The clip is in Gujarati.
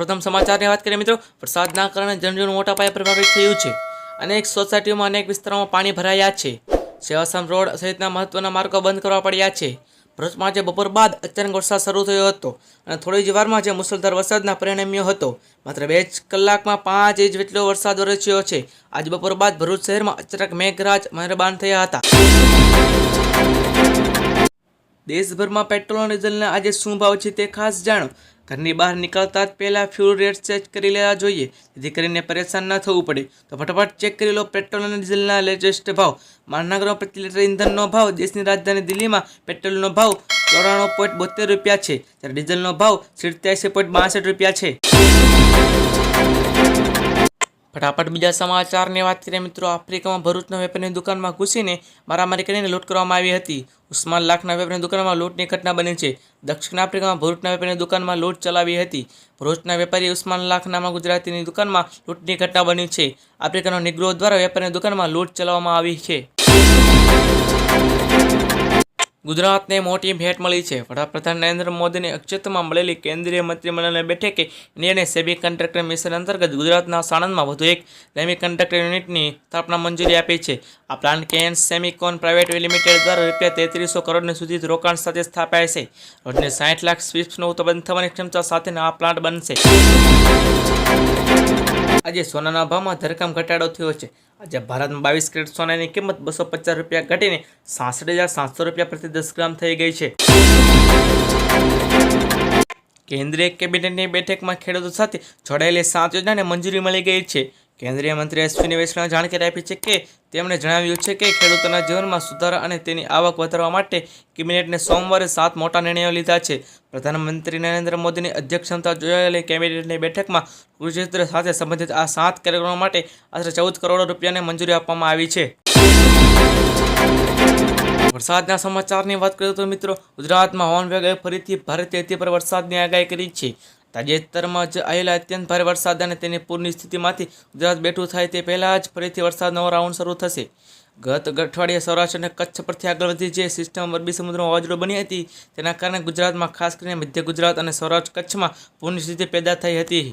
સૌપ્રથમ સમાચારની વાત કરીએ મિત્રો, વરસાદના કારણે જનજીવન મોટા પાયે પ્રભાવિત થયું છે. અનેક સોસાયટીઓમાં અનેક વિસ્તારોમાં પાણી ભરાયા છે. સેવાશ્રમ રોડ સહિતના મહત્વના માર્ગો બંધ કરવા પડ્યા છે. ભરૂચમાં આજે બપોર બાદ અચાનક વરસાદ શરૂ થયો હતો અને થોડી જ વારમાં જે મુસળધાર વરસાદના પરિણમ્યો હતો. માત્ર 2 જ કલાકમાં 5 ઇંચ જેટલો વરસાદ વરસ્યો છે. આજ બપોર બાદ ભરૂચ શહેરમાં અચાનક મેઘરાજ મહેરબાન થયા હતા. દેશભરમાં પેટ્રોલ અને ડીઝલના આજે શું ભાવ છે તે ખાસ જાણો. ઘરની બહાર નીકળતા જ પહેલાં ફ્યુલ રેટ ચેક કરી લેવા જોઈએ, જેથી કરીને પરેશાન ન થવું પડે. તો ફટાફટ ચેક કરી લો પેટ્રોલ અને ડીઝલના લેટેસ્ટ ભાવ. મહાનગરમાં પ્રતિ લીટર ઇંધણનો ભાવ દેશની રાજધાની દિલ્હીમાં પેટ્રોલનો ભાવ 94.72 રૂપિયા છે, જ્યારે ડીઝલનો ભાવ 87.62 રૂપિયા છે. ફટાફટ બીજા સમાચારની વાત કરીએ મિત્રો, આફ્રિકામાં ભરૂચના વેપારીની દુકાનમાં ઘૂસીને મારામારી કરીને લૂંટ કરવામાં આવી હતી. ઉસ્માન લાખના વેપારીની દુકાનમાં લૂંટની ઘટના બની છે. દક્ષિણ આફ્રિકામાં ભરૂચના વેપારીની દુકાનમાં લૂંટ ચલાવી હતી. ભરૂચના વેપારી ઉસ્માન લાખ નામના ગુજરાતીની દુકાનમાં લૂંટની ઘટના બની છે. આફ્રિકાનો નિગ્રો દ્વારા વેપારીની દુકાનમાં લૂંટ ચલાવવામાં આવી છે. ગુજરાતને મોટી ભેટ મળી છે. વડાપ્રધાન નરેન્દ્ર મોદીની અધ્યક્ષતામાં મળેલી કેન્દ્રીય મંત્રીમંડળની બેઠકે ઇન્ડિયન સેમી કન્ડક્ટર મિશન અંતર્ગત ગુજરાતના સાણંદમાં વધુ એક સેમી કન્ડક્ટર યુનિટની સ્થાપના મંજૂરી આપી છે. આ plant KN Semicon private limited દ્વારા ₹3300 કરોડની સુધી રોકાણ સાથે સ્થાપાય છે. રોજને 60 લાખ સ્વીપ્સનું ઉત્પાદન થવાની ક્ષમતા સાથેનો આ પ્લાન્ટ બનશે. આજે સોનાના ભાવમાં ધરખમ ઘટાડો થયો છે. આજે ભારતમાં 22 કેરેટ સોનાની કિંમત ₹250 ઘટીને 66,700 રૂપિયા પ્રતિ 10 ગ્રામ થઈ ગઈ છે. કેન્દ્રીય કેબિનેટની બેઠકમાં ખેડૂતો સાથે જોડાયેલી 7 યોજનાને મંજૂરી મળી ગઈ છે. કેન્દ્રીય મંત્રી અશ્વિની વૈષ્ણવે જાણકારી આપી છે કે તેમણે જણાવ્યું છે કે ખેડૂતોના જીવનમાં સુધારા અને તેની આવક વધારવા માટે કેબિનેટને સોમવારે 7 મોટા નિર્ણયો લીધા છે. પ્રધાનમંત્રી નરેન્દ્ર મોદીની અધ્યક્ષતામાં યોજાયેલી કેબિનેટની બેઠકમાં કૃષિ ક્ષેત્ર સાથે સંબંધિત આ 7 કાર્યક્રમો માટે આશરે 14 કરોડ રૂપિયાની મંજૂરી આપવામાં આવી છે. વરસાદના સમાચારની વાત કરીએ તો મિત્રો, ગુજરાતમાં હવામાન વિભાગે ફરીથી ભારેથી અતિભારે વરસાદની આગાહી કરી છે. તાજેતરમાં જ આવેલા અત્યંત ભારે વરસાદ અને તેની પૂરની સ્થિતિમાંથી ગુજરાત બેઠું થાય તે પહેલાં જ ફરીથી વરસાદ નવો રાઉન્ડ શરૂ થશે. ગત અઠવાડિયે સૌરાષ્ટ્ર અને કચ્છ પરથી આગળ વધી જે સિસ્ટમ અરબી સમુદ્રમાં વાવાઝોડું બની હતી, તેના કારણે ગુજરાતમાં ખાસ કરીને મધ્ય ગુજરાત અને સૌરાષ્ટ્ર કચ્છમાં પૂરની સ્થિતિ પેદા થઈ હતી.